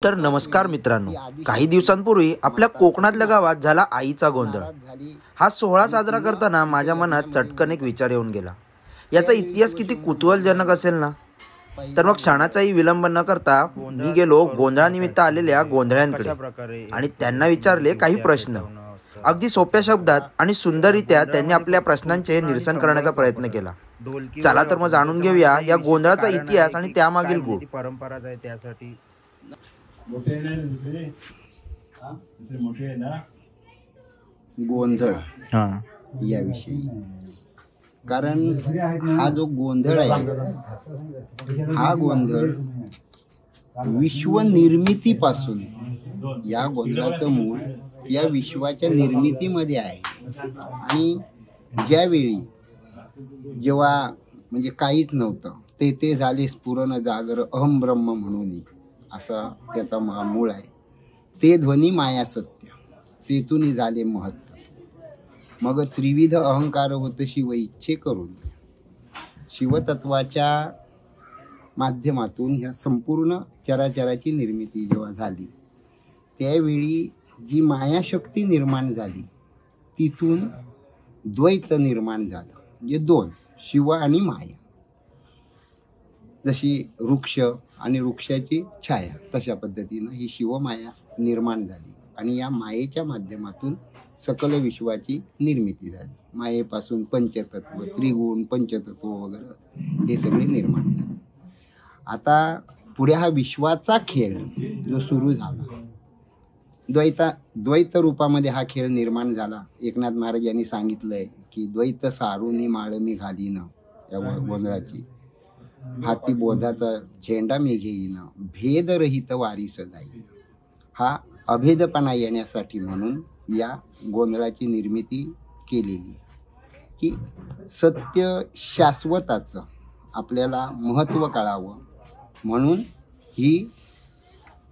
तर नमस्कार मित्रांनो, काही दिवसांपूर्वी आपल्या कोकणातल्या गावात झाला आईचा गोंधळ। हा सोहळा साजरा करताना माझ्या मनात चटकन एक विचार येऊन गेला, याचा इतिहास किती कुतूहलजनक असेल ना। तर मग क्षणाचाही विलंब न करता मी गेलो गोंधळानिमित्त आलेल्या गोंधळ्यांकडे आणि त्यांना विचारले काही प्रश्न। अगदी सोप्या शब्दात आणि सुंदररित्या त्यांनी आपल्या प्रश्नांचे निरसन करण्याचा प्रयत्न केला। चला तर मग जाणून घेऊया या गोंधळाचा इतिहास आणि त्यामागील गूढ परंपरा आहे त्यासाठी। गोंधळ याविषयी, कारण हा जो गोंधळ आहे हा गोंधळ विश्व निर्मितीपासून, या गोंधळाचं मूळ या विश्वाच्या निर्मितीमध्ये आहे। आणि ज्यावेळी जेव्हा म्हणजे काहीच नव्हतं, ते झाले स्फुरण जागर अहम ब्रह्म म्हणून, असा त्याचा मूळ आहे। ते ध्वनी माया सत्य, तेथून झाले महत्व। मग त्रिविध अहंकार होत शिव इच्छे करून, शिवतत्वाच्या माध्यमातून ह्या संपूर्ण चराचराची निर्मिती जेव्हा झाली, त्यावेळी जी मायाशक्ती निर्माण झाली, तिथून द्वैत निर्माण झालं, म्हणजे दोन, शिव आणि माया। जशी वृक्ष आणि वृक्षाची छाया, तशा पद्धतीनं ही शिवमाया निर्माण झाली आणि या मायेच्या माध्यमातून सकल विश्वाची निर्मिती झाली। मायेपासून पंचतत्व, त्रिगुण, पंचतत्व वगैरे हे सगळे निर्माण झाले। आता पुढे हा विश्वाचा खेळ जो सुरू झाला, द्वैत रूपामध्ये हा खेळ निर्माण झाला। एकनाथ महाराज यांनी सांगितलंय की द्वैत सारुनी माळमी घालीन, या गोंधळाची हाती बोधाचा झेंडा मी घेईन, भेदरहित वारी सदाई। हा अभेदपणा येण्यासाठी म्हणून या गोंधळाची निर्मिती केलेली, की सत्य शाश्वताचं आपल्याला महत्त्व कळावं म्हणून ही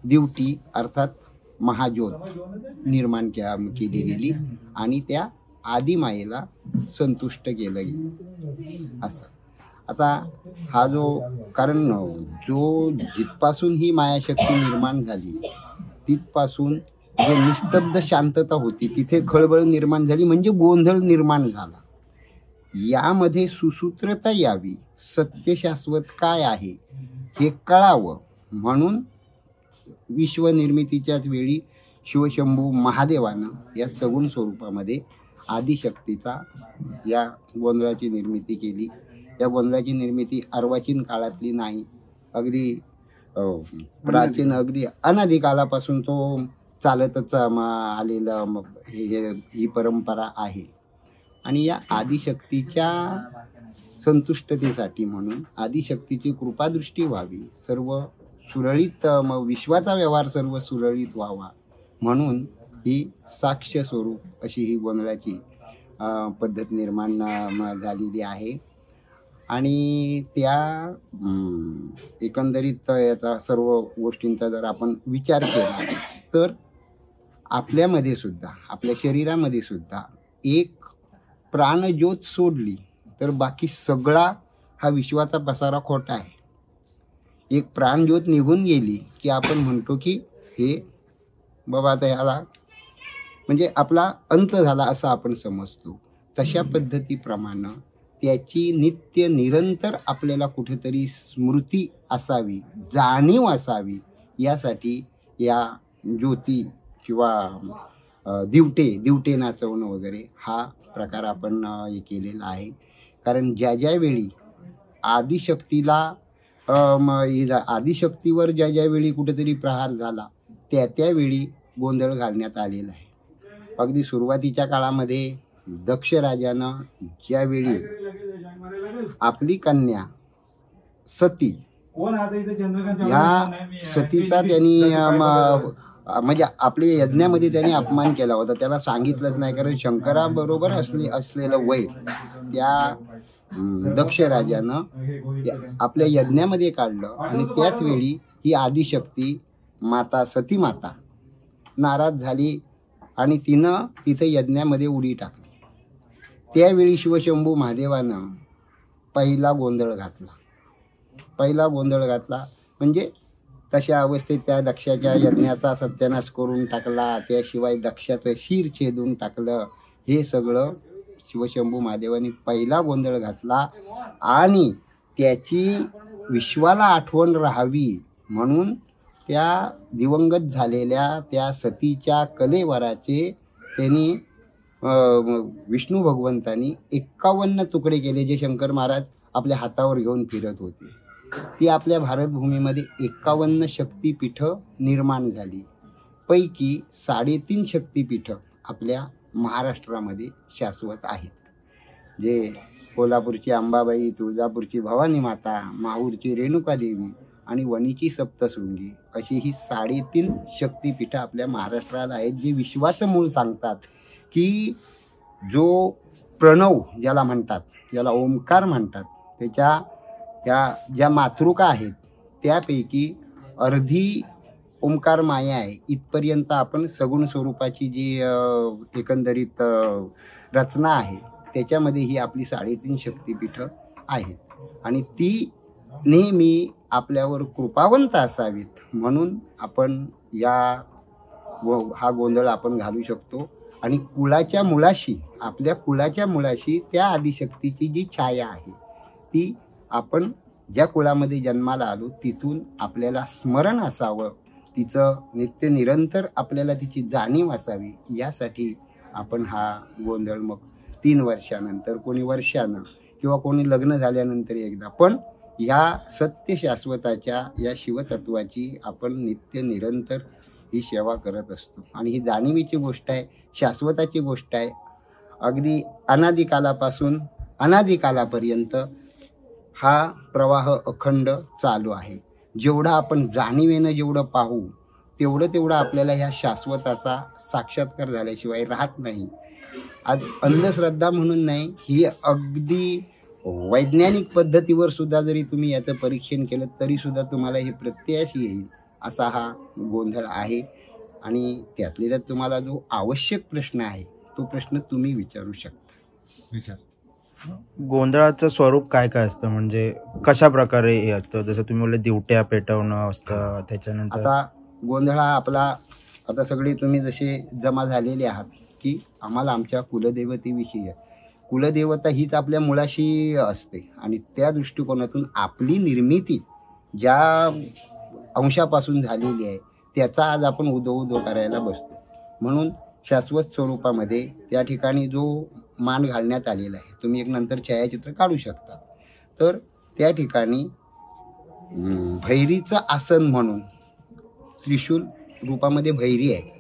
दिवटी अर्थात महाज्योत निर्माण केली गेली आणि त्या आदिमायेला संतुष्ट केलं गेलं असं। आता हा जो, कारण जो जिथपासून ही मायाशक्ती निर्माण झाली, तिथपासून जो निस्तब्ध शांतता होती तिथे खळबळ निर्माण झाली, म्हणजे गोंधळ निर्माण झाला। यामध्ये सुसूत्रता यावी, सत्य शाश्वत काय आहे हे कळावं म्हणून विश्वनिर्मितीच्याच वेळी शिवशंभू महादेवानं या सगुण स्वरूपामध्ये आदिशक्तीचा या गोंधळाची निर्मिती केली। या गोंधळाची निर्मिती अर्वाचीन काळातली नाही, अगदी प्राचीन, अगदी अनादी कालापासून तो चालतच आलेलं ही परंपरा आहे। आणि या आदिशक्तीच्या संतुष्टतेसाठी म्हणून, आदिशक्तीची कृपादृष्टी व्हावी, सर्व सुरळीत, विश्वाचा व्यवहार सर्व सुरळीत व्हावा म्हणून ही साक्ष स्वरूप अशी ही गोंधळाची पद्धत निर्माण झालेली आहे। आणि त्या एकंदरीत याचा सर्व गोष्टींचा जर आपण विचार केला तर आपल्यामध्ये सुद्धा, आपल्या शरीरामध्ये सुद्धा एक प्राणज्योत सोडली तर बाकी सगळा हा विश्वाचा पसारा खोटा आहे। एक प्राणज्योत निघून गेली की आपण म्हणतो की हे बाबा आता ह्याला म्हणजे आपला अंत झाला असं आपण समजतो। तशा पद्धतीप्रमाणे त्याची नित्य निरंतर आपल्याला कुठेतरी स्मृती असावी, जाणीव असावी, यासाठी या ज्योती किंवा दिवटे नाचवणं वगैरे हा प्रकार आपण हे केलेला आहे। कारण ज्या वेळी आदिशक्तीवर ज्या वेळी कुठेतरी प्रहार झाला, त्यावेळी गोंधळ घालण्यात आलेला आहे। अगदी सुरुवातीच्या काळामध्ये दक्ष राजानं ज्यावेळी आपली कन्या सती, ह्या सतीचा त्यांनी म्हणजे आपल्या यज्ञामध्ये त्यांनी अपमान केला होता, त्याला सांगितलंच नाही, कारण शंकराबरोबर असलेलं वैर त्या दक्ष राजानं आपल्या यज्ञामध्ये काढलं। आणि त्याच वेळी ही आदिशक्ती माता, सती माता नाराज झाली आणि तिनं तिथे यज्ञामध्ये उडी टाकली। त्यावेळी शिवशंभू महादेवानं पहिला गोंधळ घातला, म्हणजे तशा अवस्थेत त्या दक्षाच्या यज्ञाचा सत्यानाश करून टाकला, त्याशिवाय दक्षाचं शिर छेदून टाकलं. हे सगळं शिवशंभू महादेवानी पहिला गोंधळ घातला आणि त्याची विश्वाला आठवण राहावी म्हणून त्या दिवंगत झालेल्या त्या सतीच्या कलेवराचे त्यांनी विष्णू भगवंतांनी 51 तुकडे केले, जे शंकर महाराज आपल्या हातावर घेऊन फिरत होते. ती आपल्या भारतभूमीमध्ये 51 शक्तिपीठं निर्माण झाली. पैकी 3.5 शक्तिपीठं आपल्या महाराष्ट्रामध्ये शाश्वत आहेत. जे कोल्हापूरची अंबाबाई, तुळजापूरची भवानी माता, माहूरची रेणुका देवी आणि वणीची सप्तशृंगी अशी ही 3.5 शक्तिपीठं आपल्या महाराष्ट्रात आहेत, जे विश्वाचं मूळ सांगतात की जो प्रणव ज्याला म्हणतात, ज्याला ओंकार म्हणतात, त्याच्या त्या ज्या मातृका आहेत त्यापैकी अर्धी ओंकार माया आहे. इथपर्यंत आपण सगुण स्वरूपाची जी एकंदरीत रचना आहे त्याच्यामध्ये ही आपली 3.5 शक्तिपीठं आहेत आणि ती नेहमी आपल्यावर कृपावंत असावीत म्हणून आपण हा गोंधळ आपण घालू शकतो. आणि कुळाच्या मुळाशी, आपल्या कुळाच्या मुळाशी त्या आदिशक्तीची जी छाया आहे ती आपण ज्या कुळामध्ये जन्माला आलो तिथून आपल्याला स्मरण असावं, तिचं नित्य निरंतर आपल्याला तिची जाणीव असावी, यासाठी आपण हा गोंधळ मग 3 वर्षानंतर, कोणी वर्षानं किंवा कोणी लग्न झाल्यानंतर एकदा, पण या सत्य शाश्वताच्या या शिवतत्वाची आपण नित्य निरंतर ही सेवा करत असतो. आणि ही जाणीवीची गोष्ट आहे, शाश्वताची गोष्ट आहे. अगदी अनादिकालापासून अनादिकालापर्यंत हा प्रवाह अखंड चालू आहे. जेवढा आपण जाणीवेनं जेवढं पाहू तेवढं आपल्याला ह्या शाश्वताचा साक्षात्कार झाल्याशिवाय राहत नाही. आज अंधश्रद्धा म्हणून नाही, ही अगदी वैज्ञानिक पद्धतीवर सुद्धा जरी तुम्ही याचं परीक्षण केलं तरी सुद्धा तुम्हाला हे प्रत्ययास येईल असा हा गोंधळ आहे. आणि त्यातले त्यात तुम्हाला जो आवश्यक प्रश्न आहे तो प्रश्न तुम्ही विचारू शकता. गोंधळाचं स्वरूप काय काय असतं, म्हणजे कशा प्रकारे हे असतं? जसं तुम्ही बोलले दिवट्या पेटवणं असतं, त्याच्यानंतर आता गोंधळ हा आपला, आता सगळे तुम्ही जसे जमा झालेले आहात की आम्हाला आमच्या कुलदेवतेविषयी आहे. कुलदेवता हीच आपल्या मुळाशी असते आणि त्या दृष्टिकोनातून आपली निर्मिती ज्या अंशापासून झालेली आहे त्याचा आज आपण उदो करायला बसतो. म्हणून शाश्वत स्वरूपामध्ये त्या ठिकाणी जो मान घालण्यात आलेला आहे, तुम्ही एक नंतर छायाचित्र काढू शकता, तर त्या ठिकाणी भैरीचं आसन म्हणून त्रिशूल रूपामध्ये भैरी आहे.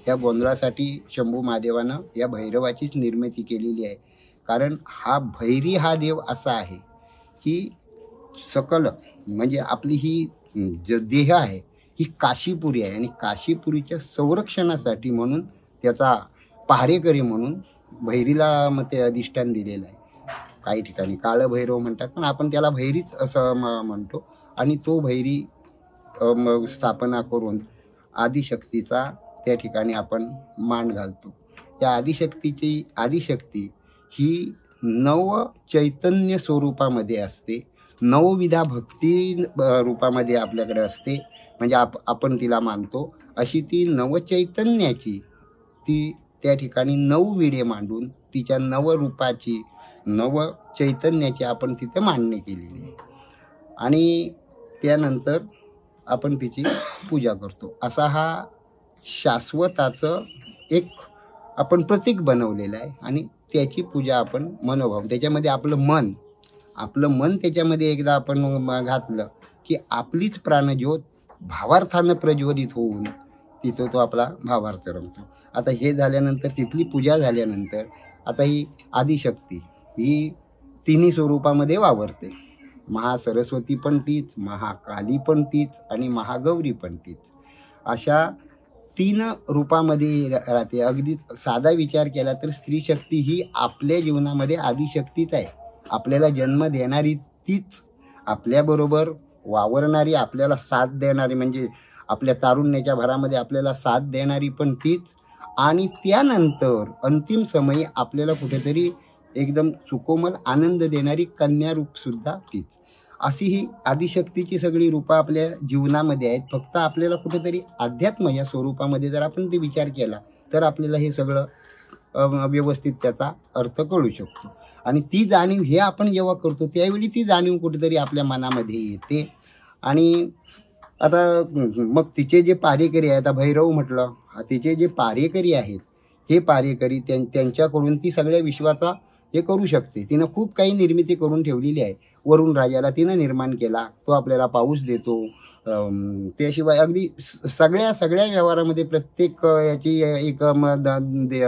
या गोंधळासाठी शंभू महादेवानं या भैरवाचीच निर्मिती केलेली आहे. कारण हा भैरी हा देव असा आहे की सकल म्हणजे आपली ही देह आहे ही काशीपुरी आहे आणि काशीपुरीच्या संरक्षणासाठी म्हणून त्याचा पहारेकरी म्हणून भैरीला मग ते अधिष्ठान दिलेलं आहे. काही ठिकाणी काळ भैरव म्हणतात, पण आपण त्याला भैरीच असं म्हणतो. आणि तो भैरी स्थापना करून आदिशक्तीचा त्या ठिकाणी आपण मान घालतो. त्या आदिशक्ती ही नव चैतन्य स्वरूपामध्ये असते, नवविधा भक्ती रूपामध्ये आपल्याकडे असते. म्हणजे आपण तिला मानतो अशी ती नवचैतन्याची ती त्या ठिकाणी 9 विडे मांडून तिच्या नवरूपाची नव चैतन्याची आपण तिथे मांडणी केलेली आहे. आणि त्यानंतर आपण तिची पूजा करतो. असा हा शाश्वताचं एक आपण प्रतीक बनवलेलं आहे आणि त्याची पूजा आपण मनोभाव, त्याच्यामध्ये आपलं मन त्याच्यामध्ये एकदा आपण घातलं की आपलीच प्राणज्योत भावार्थानं प्रज्वलित होऊन तिथं तो आपला भावार्थ रमतो. आता हे झाल्यानंतर, तिथली पूजा झाल्यानंतर आता ही आदिशक्ती ही तिन्ही स्वरूपामध्ये वावरते. महासरस्वती पण तीच, महाकाली पण तीच आणि महागौरी पण तीच. अशा 3 रूपामध्ये राहते. अगदी साधा विचार केला तर स्त्री शक्ती ही आपल्या जीवनामध्ये आदिशक्तीच आहे. आपल्याला जन्म देणारी तीच, आपल्याबरोबर वावरणारी, आपल्याला साथ देणारी, म्हणजे आपल्या तारुण्याच्या भरामध्ये आपल्याला साथ देणारी पण तीच. आणि त्यानंतर अंतिम समयी आपल्याला कुठेतरी एकदम सुकोमल आनंद देणारी कन्या रूप सुद्धा तीच. अशी ही आदिशक्तीची सगळी रूपं आपल्या जीवनामध्ये आहेत. फक्त आपल्याला कुठेतरी अध्यात्म या स्वरूपामध्ये जर आपण ते विचार केला तर आपल्याला हे सगळं व्यवस्थित त्याचा अर्थ कळू शकतो. आणि ती जाणीव हे आपण जेव्हा करतो त्यावेळी ती जाणीव कुठेतरी आपल्या मनामध्ये येते. आणि आता मग तिचे जे पारेकरी आहेत, आता भैरव म्हटलं, तिचे जे पारेकरी आहेत हे पारेकरी त्यांच्याकडून ती सगळ्या विश्वाचा हे करू शकते. तिनं खूप काही निर्मिती करून ठेवलेली आहे. वरुण राजाला तिनं निर्माण केला, तो आपल्याला पाऊस देतो. त्याशिवाय अगदी सगळ्या व्यवहारामध्ये प्रत्येक याची एक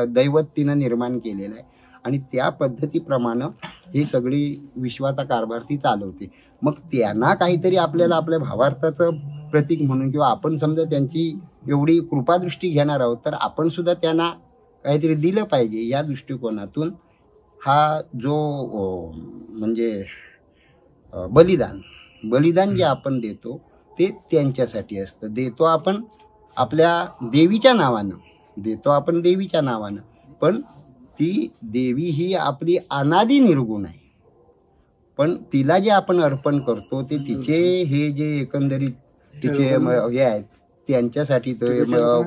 दैवत तिनं निर्माण केलेलं आहे. आणि त्या पद्धतीप्रमाणे ही सगळी विश्वाचा कारभार ती चालवते. मग त्यांना काहीतरी आपल्याला आपल्या भावार्थाचं प्रतीक म्हणून किंवा आपण समजा त्यांची एवढी कृपादृष्टी घेणार आहोत तर आपण सुद्धा त्यांना काहीतरी दिलं पाहिजे. या दृष्टिकोनातून हा जो म्हणजे बलिदान जे आपण देतो ते त्यांच्यासाठी असतं. देतो आपण आपल्या देवीच्या नावानं, पण ती देवी ही आपली अनादी निर्गुण आहे. पण तिला जे आपण अर्पण करतो ते तिचे हे जे एकंदरीत तिचे हे आहेत त्यांच्यासाठी ते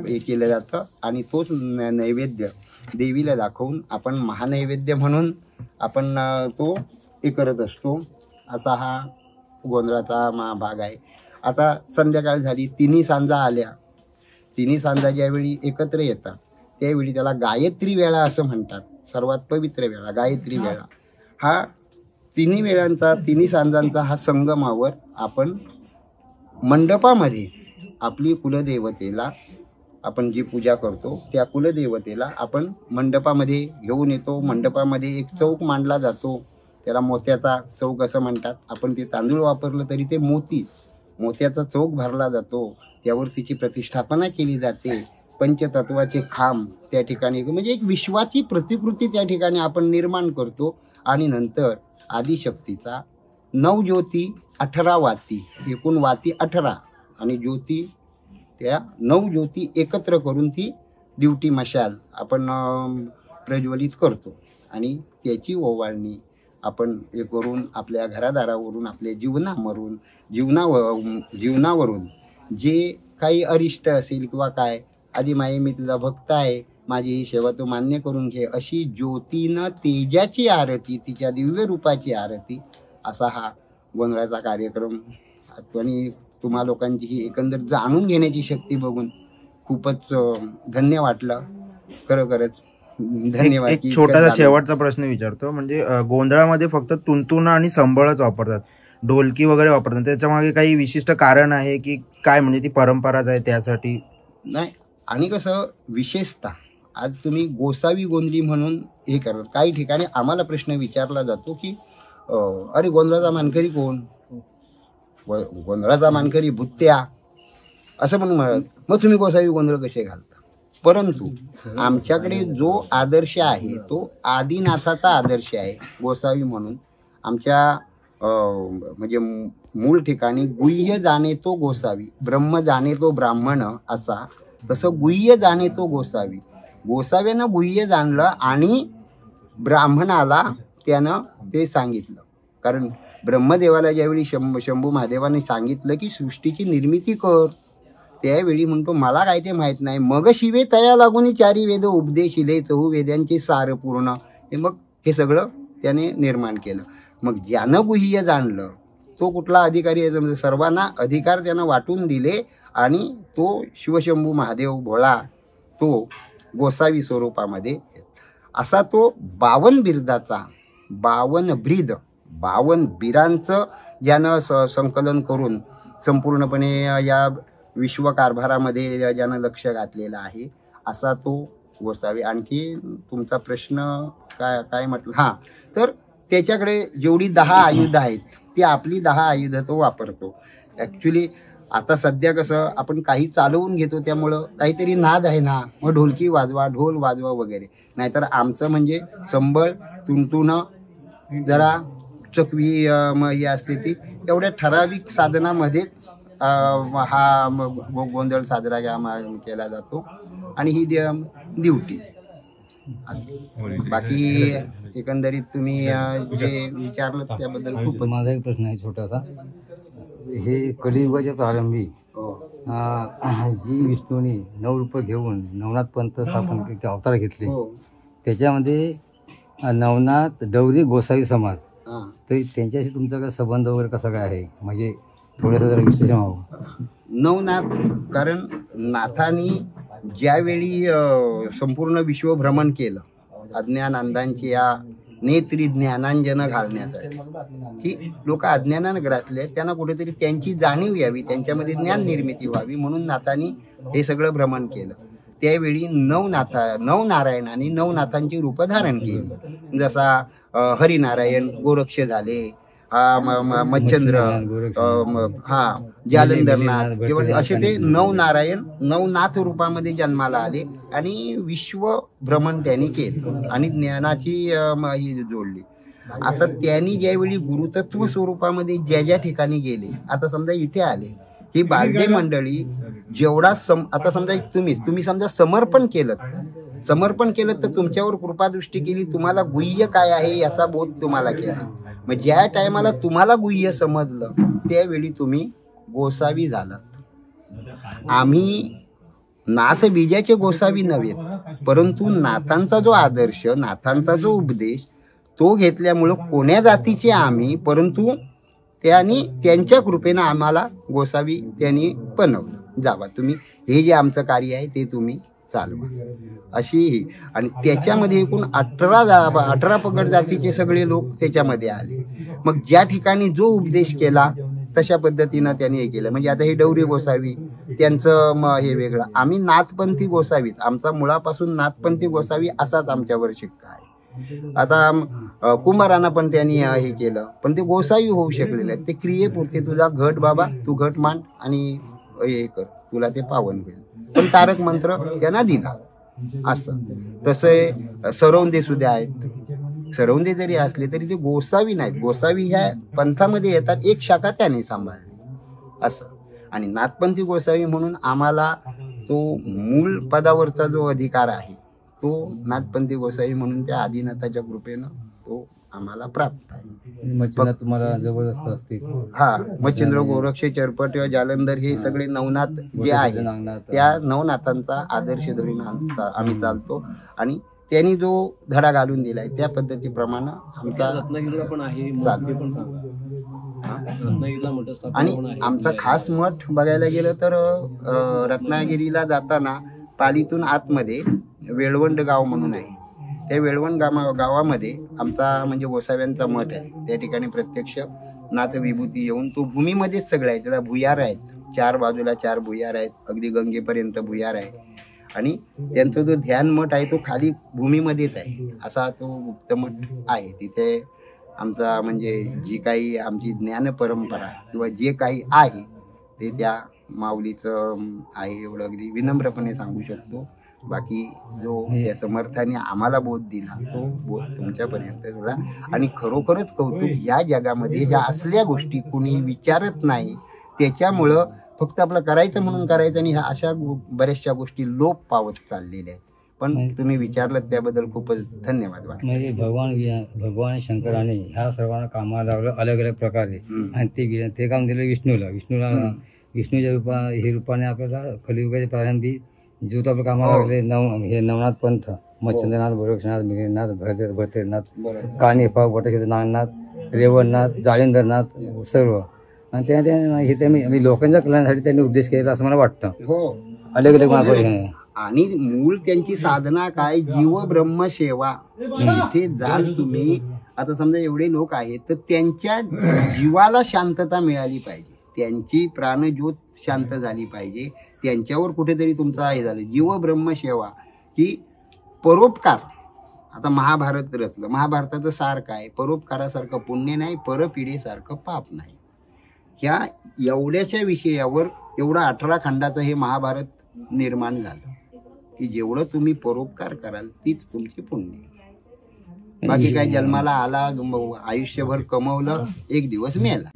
हे केलं जातं. आणि तोच नैवेद्य देवीला दाखवून आपण महानैवेद्य म्हणून आपण तो हे करत असतो. असा हा गोंधळाचा भाग आहे. आता संध्याकाळ झाली, तिन्ही सांजा आल्या. तिन्ही सांजा ज्यावेळी एकत्र येतात त्यावेळी त्याला गायत्री वेळा असं म्हणतात. सर्वात पवित्र वेळा गायत्री वेळा. हा तिन्ही सांजांचा हा संगमावर आपण मंडपामध्ये आपली कुलदेवतेला आपण जी पूजा करतो त्या कुलदेवतेला आपण मंडपामध्ये घेऊन येतो. मंडपामध्ये एक चौक मांडला जातो, त्याला मोत्याचा चौक असं म्हणतात. आपण ते तांदूळ वापरलं तरी ते मोत्याचा चौक भरला जातो. त्यावर तिची प्रतिष्ठापना केली जाते. पंचतत्वाचे खांब त्या ठिकाणी म्हणजे एक विश्वाची प्रतिकृती त्या ठिकाणी आपण निर्माण करतो. आणि नंतर आदिशक्तीचा 9 ज्योती 18 वाती, एकूण वाती 18 आणि ज्योती त्या 9 ज्योती एकत्र करून ती दिवटी मशाल आपण प्रज्वलित करतो. आणि त्याची ओवाळणी आपण हे करून आपल्या घरादारावरून आपल्या जीवनावरून जे काही अरिष्ट असेल किंवा काय, आधी माये मी तुझा भक्त आहे, माझी ही सेवा तू मान्य करून घे, अशी ज्योतीनं तेजाची आरती, तिच्या दिव्य रूपाची आरती, असा हा गोंधळाचा कार्यक्रम. आणि तुम्हा लोकांची ही एकंदर जाणून घेण्याची शक्ती बघून खूपच धन्य वाटलं. खरोखरच धन्यवाद. एक छोटासा शेवटचा प्रश्न विचारतो, म्हणजे गोंधळामध्ये फक्त तुंतुना आणि संबळच वापरतात, ढोलकी वगैरे वापरतात, त्याच्या मागे काही विशिष्ट कारण आहे की काय, म्हणजे ती परंपराच आहे त्यासाठी? नाही, आणि कसं विशेषतः आज तुम्ही गोसावी गोंधळी म्हणून हे करतात. काही ठिकाणी आम्हाला प्रश्न विचारला जातो की अरे गोंधळाचा मानकरी कोण? गोंधळाचा मानकरी भुत्या असं म्हणून म्हणत, मग तुम्ही गोसावी गोंधळ कसे घालता? परंतु आमच्याकडे जो आदर्श आहे तो आदिनाथाचा आदर्श आहे. गोसावी म्हणून आमच्या म्हणजे मूळ ठिकाणी गुह्य जाणे तो गोसावी, ब्रह्म जाणे तो ब्राह्मण असा, तसं गुह्य जाणे तो गोसावी. गोसाव्यानं गुह्य जाणलं आणि ब्राह्मणाला त्यानं ते सांगितलं. कारण ब्रह्मदेवाला ज्यावेळी शंभू महादेवाने सांगितलं की सृष्टीची निर्मिती कर, त्यावेळी म्हणतो मला काय ते माहीत नाही. मग शिवे तया लागून 4 वेद उपदेशिले, 4 वेदांचे सार पूर्ण. मग हे सगळं त्याने निर्माण केलं. मग ज्यानं गुह्य जाणलं तो कुठला अधिकारी आहे? म्हणजे सर्वांना अधिकार त्यानं वाटून दिले आणि तो शिवशंभू महादेव भोळा तो गोसावी स्वरूपामध्ये असा तो 52 बिरदाचा 52 बिरांचं ज्यानं संकलन करून संपूर्णपणे या विश्वकारभारामध्ये ज्यानं लक्ष घातलेलं आहे असा तो गोसावी. आणखी तुमचा प्रश्न काय म्हटलं? हां, तर त्याच्याकडे जेवढी 10 आयुध आहेत ती आपली 10 आयुध तो वापरतो. ॲक्च्युली आता सध्या कसं आपण काही चालवून घेतो त्यामुळं काहीतरी नाद आहे ना, मग ढोलकी वाजवा, ढोल वाजवा वगैरे. नाहीतर आमचं म्हणजे संबळ, तुंतुणं, जरा चकवी हे असते ती एवढ्या ठराविक साधनामध्येच हा गोंधळ साजरा केला जातो. आणि ही दिवटी असं. बाकी एकंदरीत तुम्ही जे विचारलं त्याबद्दल खूप. माझा एक प्रश्न आहे छोटासा. हे कलियुगाच्या प्रारंभी जी विष्णूने 9 रूप घेऊन नवनाथ पंथ स्थापन केले, अवतार घेतले, त्याच्यामध्ये नवनाथ डवरी गोसावी समाज, तर त्यांच्याशी तुमचा काय संबंध वगैरे कसा काय आहे, म्हणजे थोडंसं जरा विश्लेषण व्हावं. नवनाथ, कारण नाथांनी ज्यावेळी संपूर्ण विश्व भ्रमण केलं अज्ञान अंधांची या नेत्री ज्ञानांजन घालण्यासाठी, की लोक अज्ञानानं ग्रासले, त्यांना कुठेतरी त्यांची जाणीव यावी, त्यांच्यामध्ये ज्ञान निर्मिती व्हावी, म्हणून नाथांनी हे सगळं भ्रमण केलं. त्यावेळी नवनारायणाने नवनाथांची रूप धारण केली. जसा हरिनारायण गोरक्ष झाले, मच्छंद्र, जालंधरनाथ, असे ते नवनारायण नवनाथ रूपामध्ये जन्माला आले आणि विश्व भ्रमण त्यांनी केले आणि ज्ञानाची ही जोडली. आता त्यांनी ज्यावेळी गुरुतत्व स्वरूपामध्ये ज्या ज्या ठिकाणी गेले, आता समजा इथे आले, ही बालदे मंडळी जेवढा आता समजा तुम्ही समजा समर्पण केलं तर तुमच्यावर कृपादृष्टी केली, तुम्हाला गुह्य काय आहे याचा बोध तुम्हाला केला. मग ज्या टायमाला तुम्हाला गुह्य समजलं त्यावेळी तुम्ही गोसावी झालात. आम्ही नाथ बीजाचे गोसावी नव्हे, परंतु नाथांचा जो आदर्श, नाथांचा जो उपदेश तो घेतल्यामुळं कोण्या जातीचे आम्ही, परंतु त्यांनी त्यांच्या कृपेनं आम्हाला गोसावी त्यांनी बनवलं. जावा तुम्ही, हे जे आमचं कार्य आहे ते तुम्ही चालवा, अशी. आणि त्याच्यामध्ये एकूण 18 पगड जातीचे सगळे लोक त्याच्यामध्ये आले. मग ज्या ठिकाणी जो उपदेश केला तशा पद्धतीनं त्यांनी हे केलं. म्हणजे आता हे डवरी गोसावी त्यांचं हे वेगळं, आम्ही नाथपंथी गोसावीत, आमचा मुळापासून नाथपंथी गोसावी असाच आमच्यावर शिक्का आहे. आता कुंभारांना पण त्यांनी हे केलं, पण ते गोसावी होऊ शकलेले आहेत. ते क्रियेपुरते तुझा घट बाबा, तू घट मांड आणि हे कर, तुला ते पावन होईल, पण तारक मंत्र त्यांना दिला. असं तसं सरवंदे सुद्धा आहेत. सरवंदे जरी असले तरी ते गोसावी नाहीत. गोसावी ह्या पंथामध्ये येतात, एक शाखा त्यांनी सांभाळली असं. आणि नाथपंथी गोसावी म्हणून आम्हाला तो मूळ पदावरचा जो अधिकार आहे तो नाथपंथी गोसावी म्हणून त्या आदिनाथाच्या कृपेनं तो आम्हाला प्राप्त आहे. तुम्हाला जबरदस्त असते. हा, मच्छिंद्र, गोरक्ष, चरपट, जालंधर हे सगळे नवनाथ जे आहे त्या नवनाथांचा आदर्श धरून आम्ही चालतो आणि त्यांनी जो धडा घालून दिलाय त्या पद्धतीप्रमाणे आमचा रत्नागिरीला पण आहे आणि आमचा खास मठ बघायला गेलं तर रत्नागिरीला जाताना पालीतून आतमध्ये वेळवंड गाव म्हणून आहे. त्या वेळवंड गावामध्ये आमचा म्हणजे गोसाव्यांचा मठ आहे. त्या ठिकाणी प्रत्यक्ष नाथ विभूती येऊन तो भूमीमध्येच सगळं आहे. त्याला भुयार आहेत, 4 बाजूला 4 भुयार आहेत, अगदी गंगेपर्यंत भुयार आहे. आणि त्यांचा जो ध्यान मठ आहे तो खाली भूमीमध्येच आहे. असा तो गुप्त मठ आहे. तिथे आमचा म्हणजे जी काही आमची ज्ञान परंपरा किंवा जे काही आहे ते त्या माऊलीचं आहे, एवढं अगदी विनम्रपणे सांगू शकतो. बाकी जो त्या समर्थाने आम्हाला बोध दिला तो बोध तुमच्यापर्यंत झाला. आणि खरोखरच कौतुक, या जगामध्ये ह्या असल्या गोष्टी कुणी विचारत नाही, त्याच्यामुळं फक्त आपलं करायचं म्हणून करायचं आणि ह्या अशा बऱ्याचशा गोष्टी लोप पावत चाललेल्या आहेत. पण तुम्ही विचारलं त्याबद्दल खूपच धन्यवाद वाटतो. म्हणजे भगवान शंकराने ह्या सर्वांना कामाला लावलं अलग अलग प्रकारे आणि ते काम दिलं विष्णूच्या रूपाने आपल्याला कलियुगाच्या प्रारंभी जो आपल्या कामाला लागले हे नवनाथ पंथ, मच्छंद्रनाथ, गोरक्षनाथ, मिहिरनाथ, भरतेरनाथ, कानिफा, वटसिद्ध, नागनाथ, रेवणनाथ, जालिंदरनाथ सर्व. आणि हे लोकांच्या कल्याणासाठी त्यांनी उपदेश केला असं मला वाटतं. हो, अलग अलग मार्ग. आणि मूळ त्यांची साधना काय, जीव ब्रह्म सेवा. इथे जाल तुम्ही, आता समजा एवढे लोक आहेत तर त्यांच्या जीवाला शांतता मिळाली पाहिजे, त्यांची प्राणज्योत शांत झाली पाहिजे, त्यांच्यावर कुठेतरी तुमचा हे झालं. जीव ब्रह्म सेवा ही परोपकार. आता महाभारत रचलं, महाभारताचं सार काय, परोपकारासारखं पुण्य नाही, परपिढीसारखं पाप नाही. ह्या एवढ्याच्या विषयावर एवढं 18 खंडाचं हे महाभारत निर्माण झालं की जेवढं तुम्ही परोपकार कराल तीच तुमची पुण्य. बाकी काय, जन्माला आला, आयुष्यभर कमवलं, एक दिवस मेला.